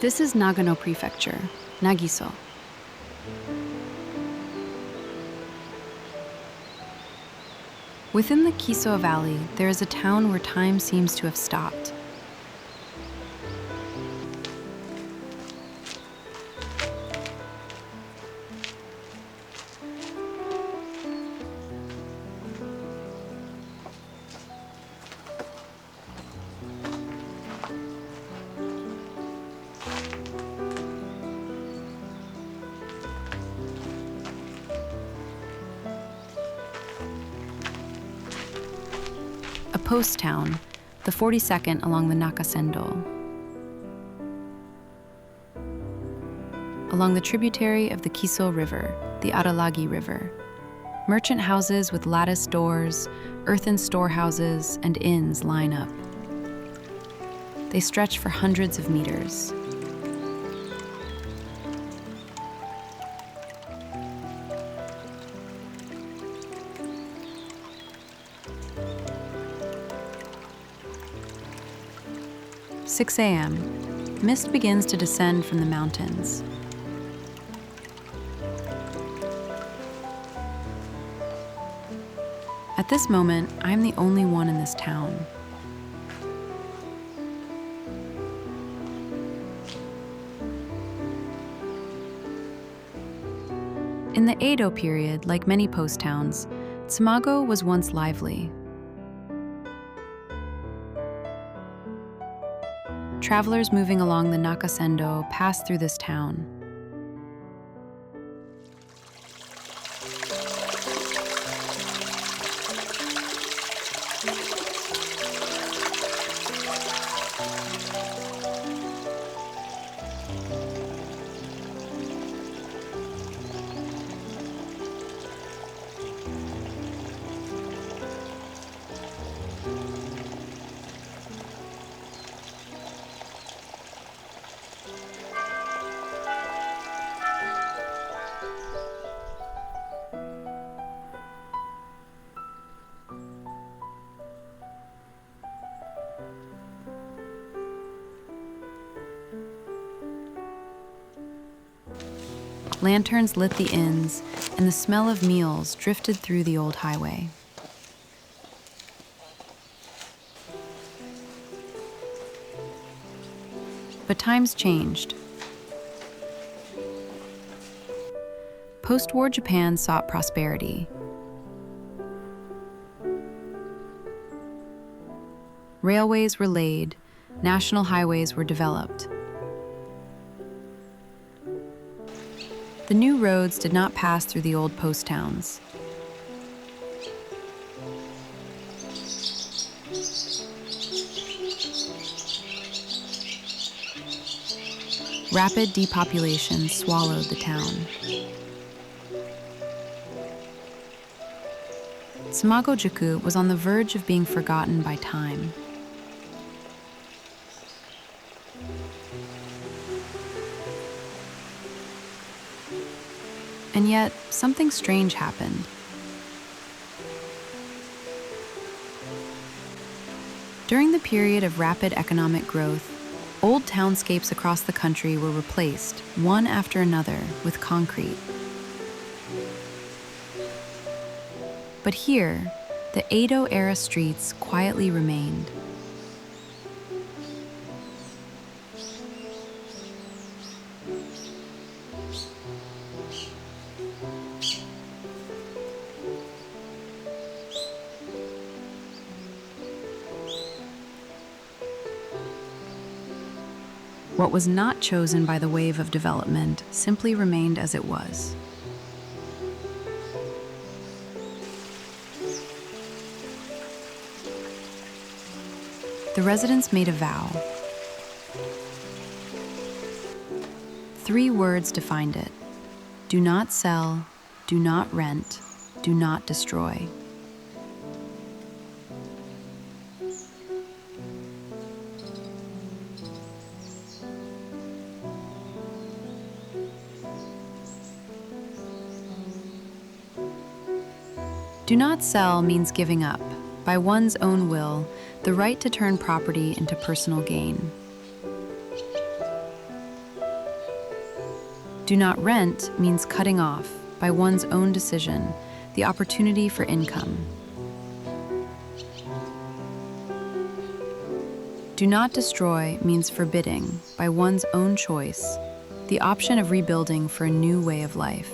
This is Nagano Prefecture, Nagiso. Within the Kiso Valley, there is a town where time seems to have stopped. A post town, the 42nd along the Nakasendo. Along the tributary of the Kiso River, the Aralagi River, merchant houses with lattice doors, earthen storehouses, and inns line up. They stretch for hundreds of meters. – 6 a.m., mist begins to descend from the mountains. At this moment, I'm the only one in this town. In the Edo period, like many post towns, Tsumago was once lively. Travelers moving along the Nakasendo pass through this town. Lanterns lit the inns, and the smell of meals drifted through the old highway. But times changed. Post-war Japan sought prosperity. Railways were laid, national highways were developed. The new roads did not pass through the old post towns. Rapid depopulation swallowed the town.妻籠宿was on the verge of being forgotten by time. And yet, something strange happened. During the period of rapid economic growth, old townscapes across the country were replaced, one after another, with concrete. But here, the Edo-era streets quietly remained. What was not chosen by the wave of development simply remained as it was. The residents made a vow. 3 words defined it: do not sell, do not rent, do not destroy. Do not sell means giving up, by one's own will, the right to turn property into personal gain. Do not rent means cutting off, by one's own decision, the opportunity for income. Do not destroy means forbidding, by one's own choice, the option of rebuilding for a new way of life.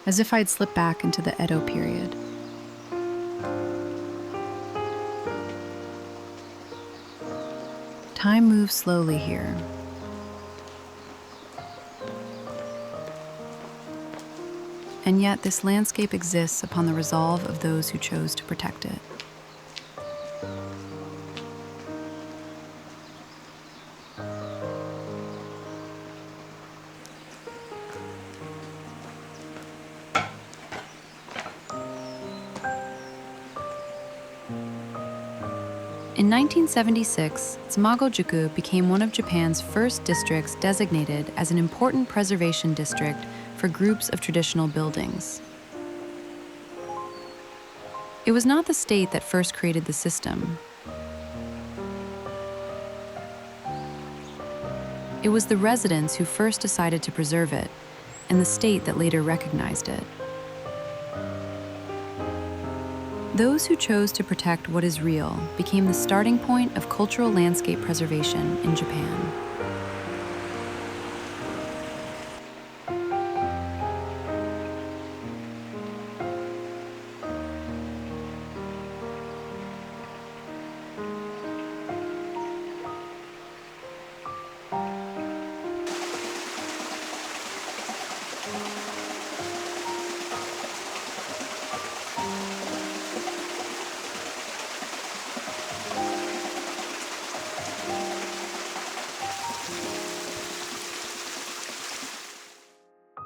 As if I'd slipped back into the Edo period. Time moves slowly here. And yet this landscape exists upon the resolve of those who chose to protect it. In 1976,妻籠宿became one of Japan's first districts designated as an important preservation district for groups of traditional buildings. It was not the state that first created the system. It was the residents who first decided to preserve it, and the state that later recognized it. Those who chose to protect what is real became the starting point of cultural landscape preservation in Japan.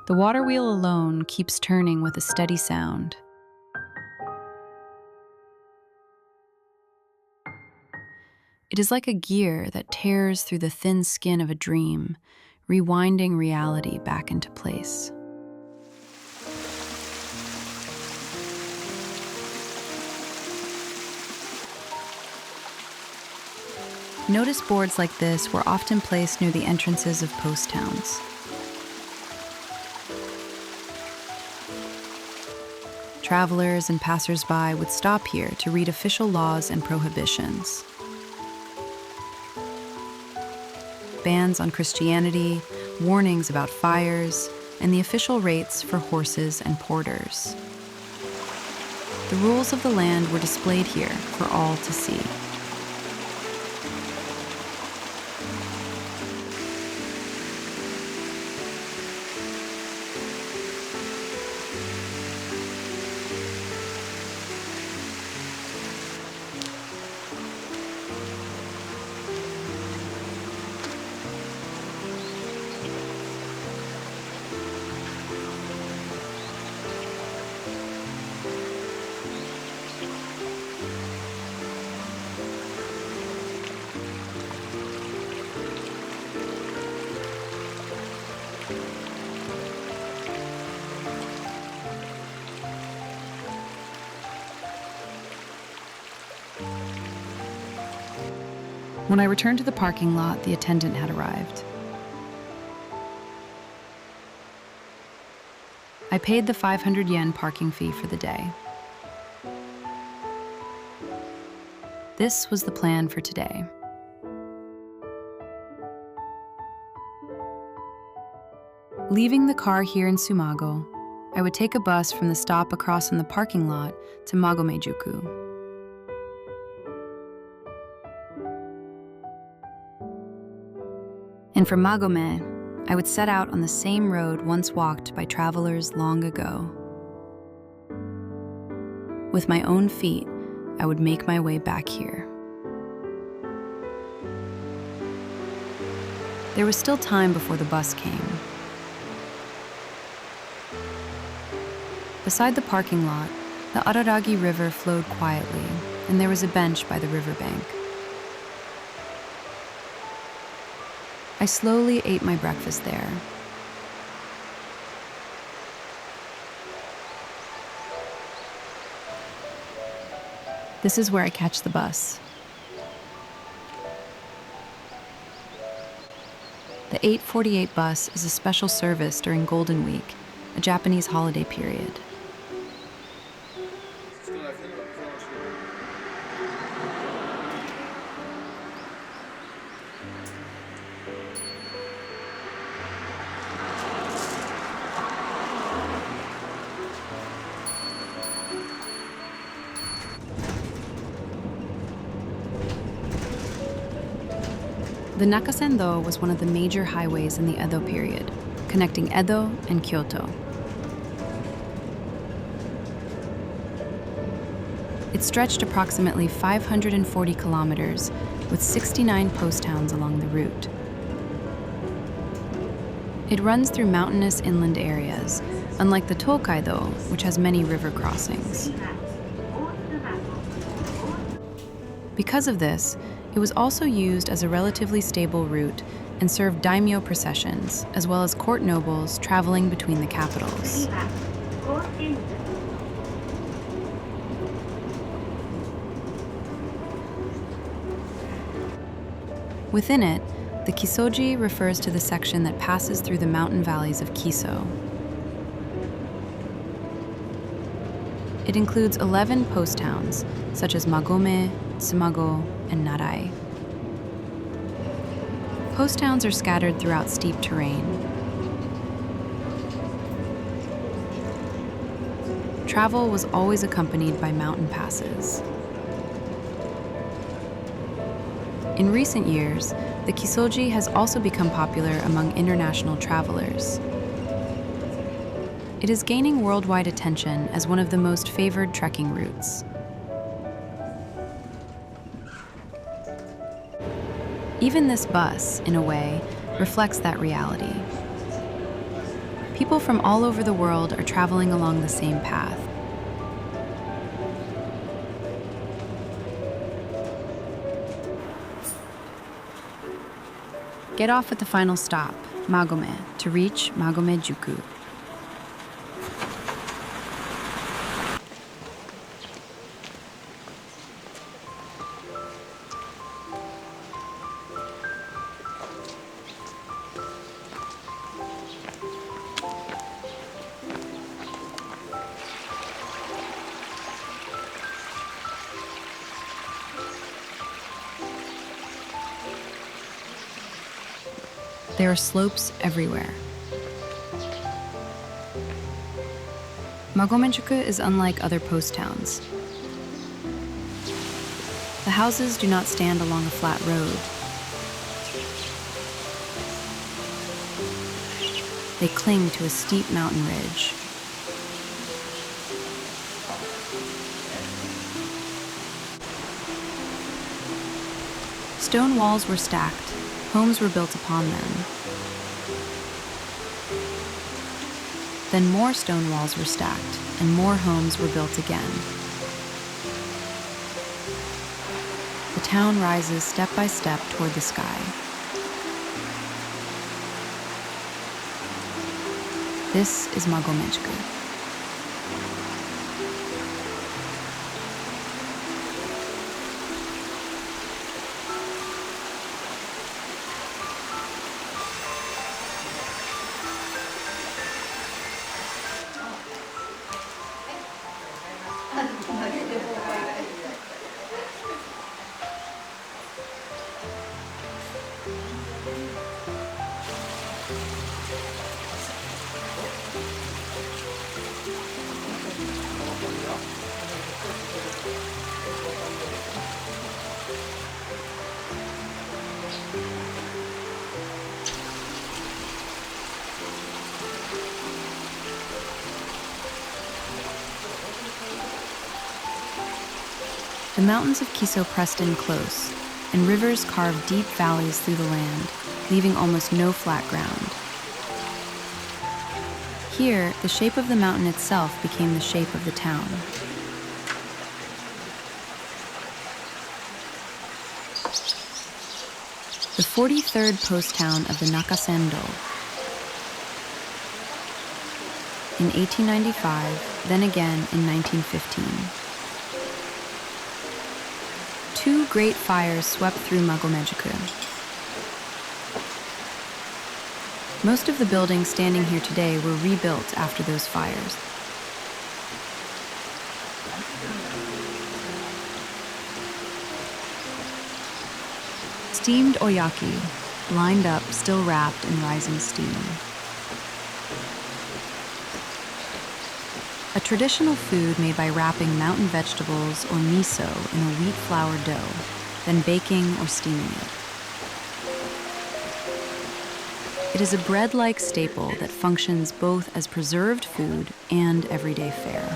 The water wheel alone keeps turning with a steady sound. It is like a gear that tears through the thin skin of a dream, rewinding reality back into place. Notice boards like this were often placed near the entrances of post towns. Travelers and passers-by would stop here to read official laws and prohibitions. Bans on Christianity, warnings about fires, and the official rates for horses and porters. The rules of the land were displayed here for all to see. When I returned to the parking lot, the attendant had arrived. I paid the 500 yen parking fee for the day. This was the plan for today. Leaving the car here in Sumago, I would take a bus from the stop across from the parking lot to Magome-juku. And from Magome, I would set out on the same road once walked by travelers long ago. With my own feet, I would make my way back here. There was still time before the bus came. Beside the parking lot, the Araragi River flowed quietly, and there was a bench by the riverbank. I slowly ate my breakfast there. This is where I catch the bus. The 8:48 bus is a special service during Golden Week, a Japanese holiday period. The Nakasendo was one of the major highways in the Edo period, connecting Edo and Kyoto. It stretched approximately 540 kilometers with 69 post towns along the route. It runs through mountainous inland areas, unlike the Tokaido, which has many river crossings. Because of this, it was also used as a relatively stable route and served daimyo processions, as well as court nobles traveling between the capitals. Within it, the Kisoji refers to the section that passes through the mountain valleys of Kiso. It includes 11 post towns, such as Magome, Tsumago, and Narai. Post towns are scattered throughout steep terrain. Travel was always accompanied by mountain passes. In recent years, the Kisoji has also become popular among international travelers. It is gaining worldwide attention as one of the most favored trekking routes. Even this bus, in a way, reflects that reality. People from all over the world are traveling along the same path. Get off at the final stop, Magome, to reach Magome-juku. There are slopes everywhere. Magome-juku is unlike other post towns. The houses do not stand along a flat road. They cling to a steep mountain ridge. Stone walls were stacked. Homes were built upon them. Then more stone walls were stacked, and more homes were built again. The town rises step by step toward the sky. This is Magome-juku. The mountains of Kiso pressed in close, and rivers carved deep valleys through the land, leaving almost no flat ground. Here, the shape of the mountain itself became the shape of the town. The 43rd post town of the Nakasendo. In 1895, then again in 1915. Two great fires swept through Magomedjuku. Most of the buildings standing here today were rebuilt after those fires. Steamed oyaki, lined up, still wrapped in rising steam. A traditional food made by wrapping mountain vegetables or miso in a wheat flour dough, then baking or steaming it. It is a bread-like staple that functions both as preserved food and everyday fare.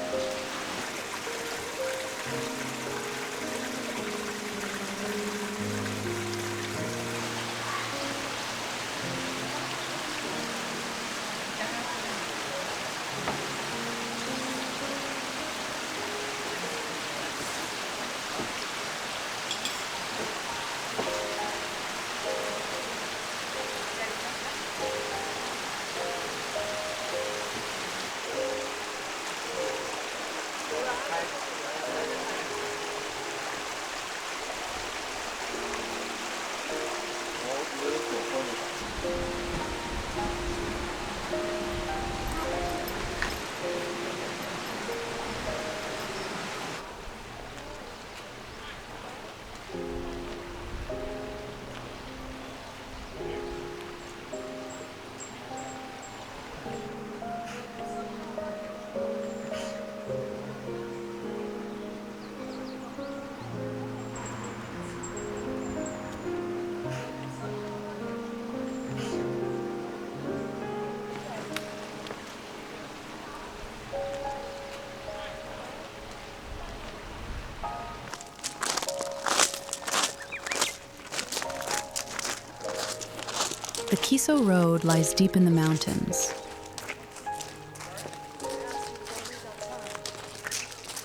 The Kiso Road lies deep in the mountains.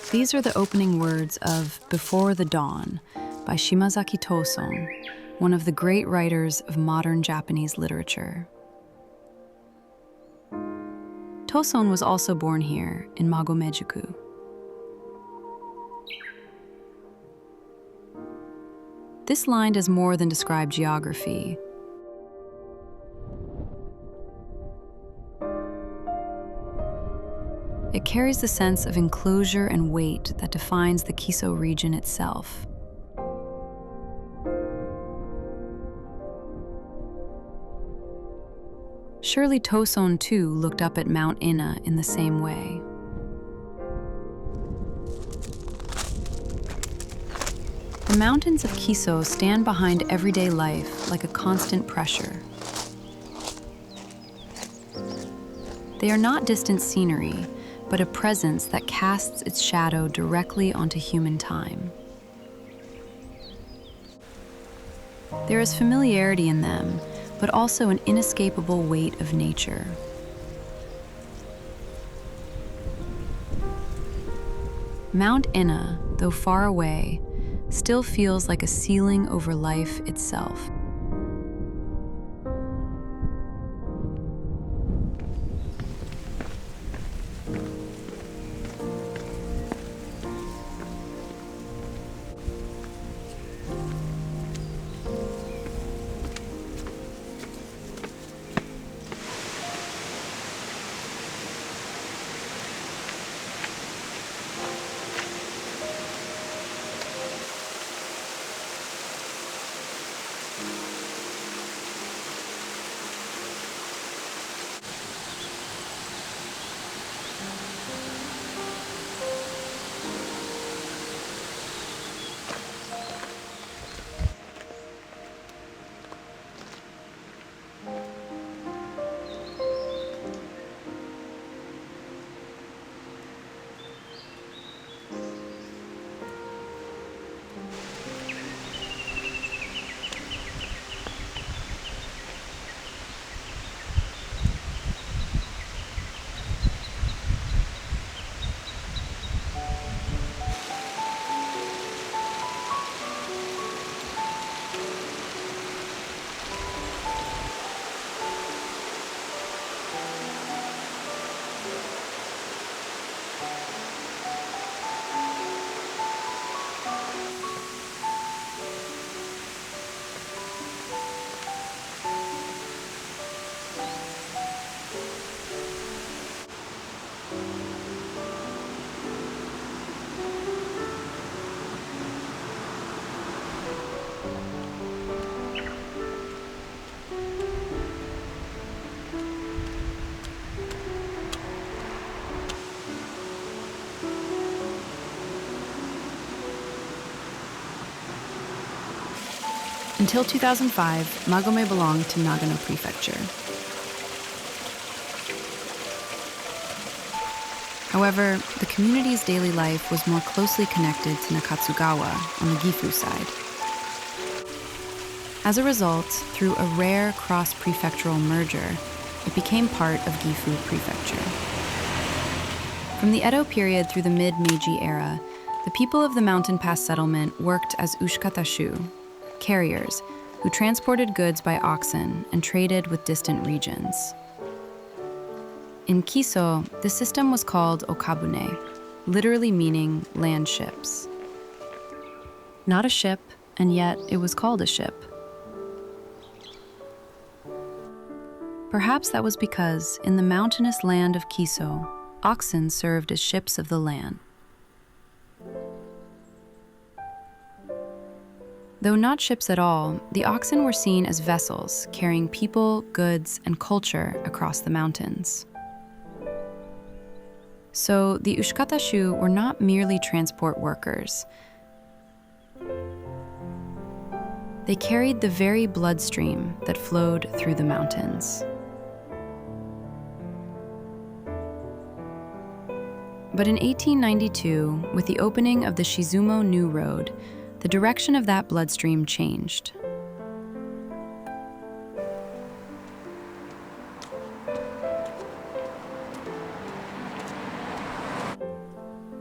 These are the opening words of Before the Dawn by Shimazaki Toson, one of the great writers of modern Japanese literature. Toson was also born here in Magomedjuku. This line does more than describe geography. It carries the sense of enclosure and weight that defines the Kiso region itself. Surely Toson too looked up at Mount Ina in the same way. The mountains of Kiso stand behind everyday life like a constant pressure. They are not distant scenery, but a presence that casts its shadow directly onto human time. There is familiarity in them, but also an inescapable weight of nature. Mount Ina, though far away, still feels like a ceiling over life itself. Until 2005, Magome belonged to Nagano Prefecture. However, the community's daily life was more closely connected to Nakatsugawa on the Gifu side. As a result, through a rare cross-prefectural merger, it became part of Gifu Prefecture. From the Edo period through the mid-Meiji era, the people of the mountain pass settlement worked as ushikatashu, carriers, who transported goods by oxen and traded with distant regions. In Kiso, the system was called okabune, literally meaning land ships. Not a ship, and yet it was called a ship. Perhaps that was because, in the mountainous land of Kiso, oxen served as ships of the land. Though not ships at all, the oxen were seen as vessels carrying people, goods, and culture across the mountains. So the ushikatashu were not merely transport workers. They carried the very bloodstream that flowed through the mountains. But in 1892, with the opening of the Shizumo New Road, the direction of that bloodstream changed.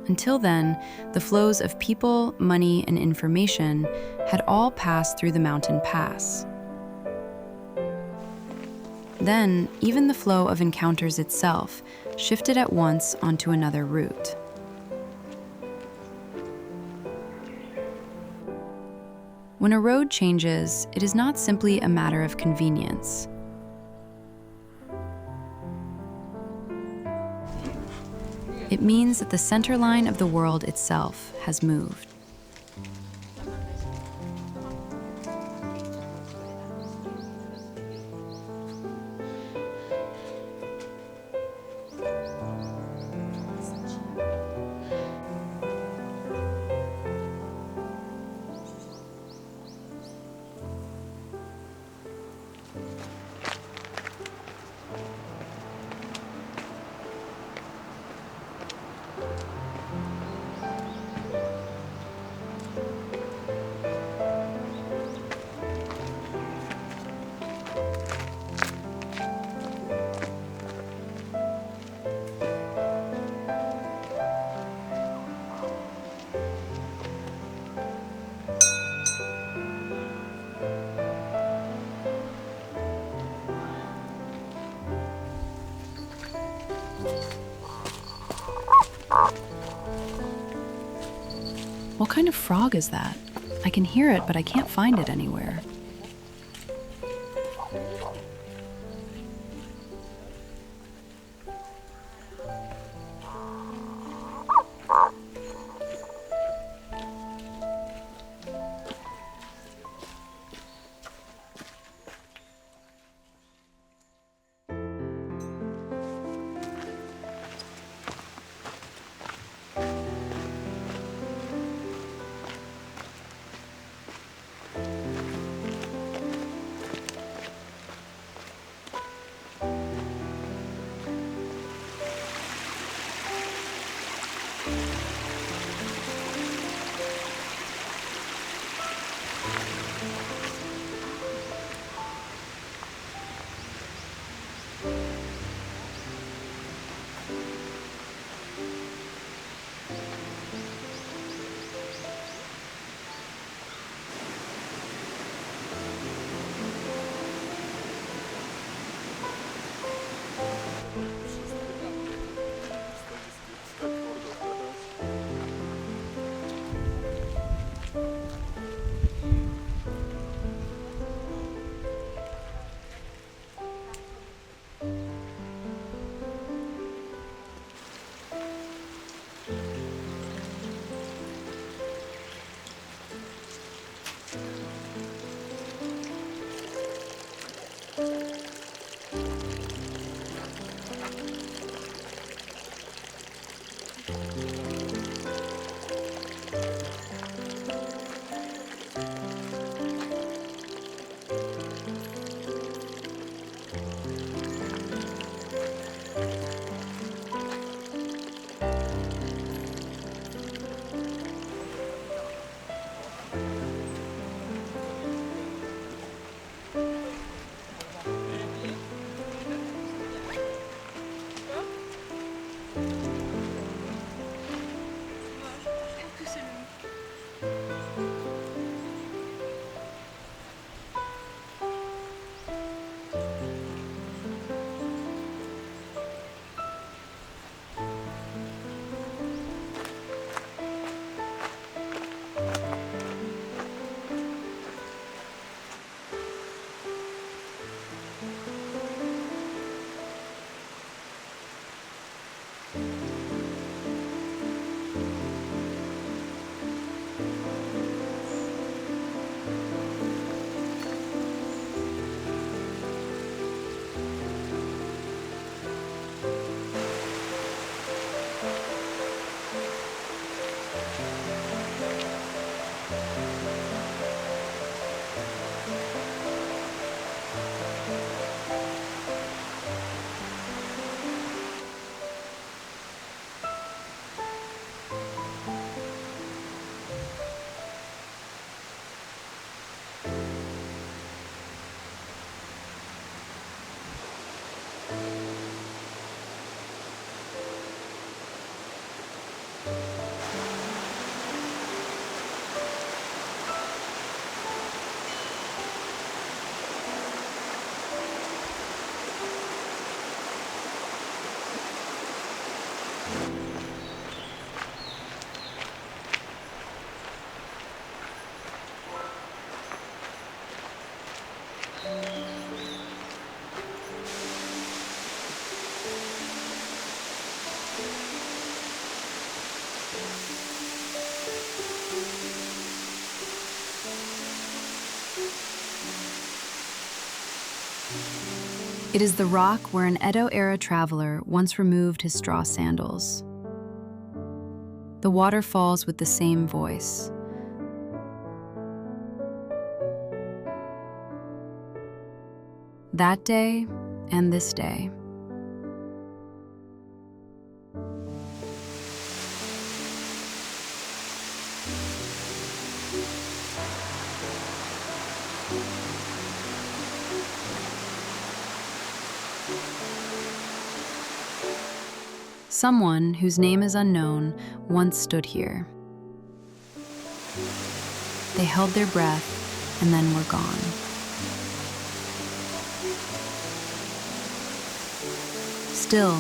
Until then, the flows of people, money, and information had all passed through the mountain pass. Then, even the flow of encounters itself shifted at once onto another route. When a road changes, it is not simply a matter of convenience. It means that the center line of the world itself has moved. What kind of frog is that? I can hear it, but I can't find it anywhere. It is the rock where an Edo-era traveler once removed his straw sandals. The water falls with the same voice. That day and this day. Someone whose name is unknown once stood here. They held their breath and then were gone. Still,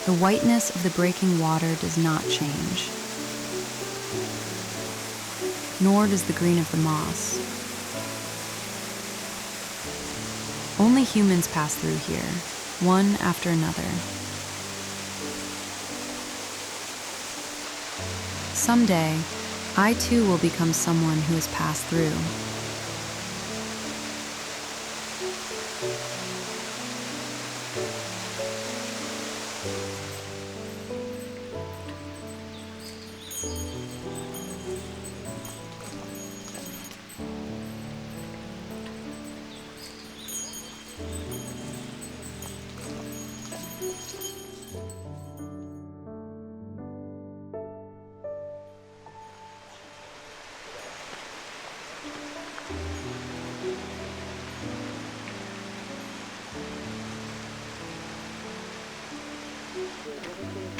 the whiteness of the breaking water does not change, nor does the green of the moss. Only humans pass through here, one after another. Someday, I too will become someone who has passed through.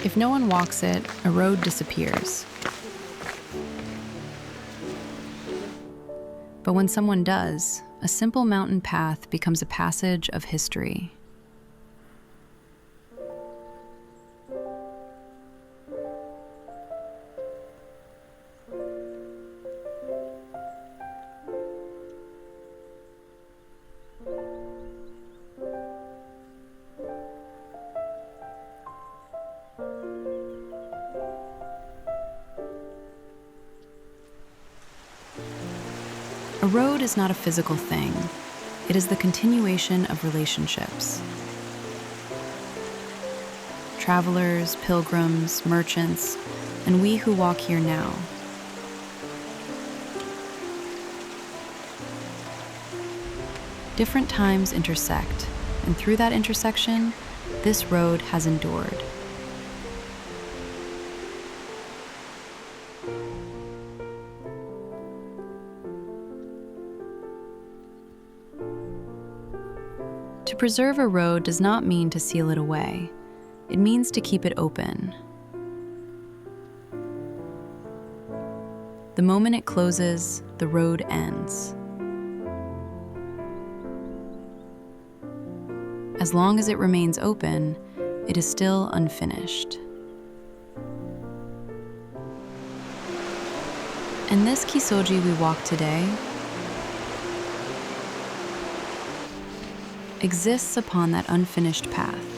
If no one walks it, a road disappears. But when someone does, a simple mountain path becomes a passage of history. A road is not a physical thing. It is the continuation of relationships. Travelers, pilgrims, merchants, and we who walk here now. Different times intersect, and through that intersection, this road has endured. To preserve a road does not mean to seal it away. It means to keep it open. The moment it closes, the road ends. As long as it remains open, it is still unfinished. And this Kisoji we walk today exists upon that unfinished path.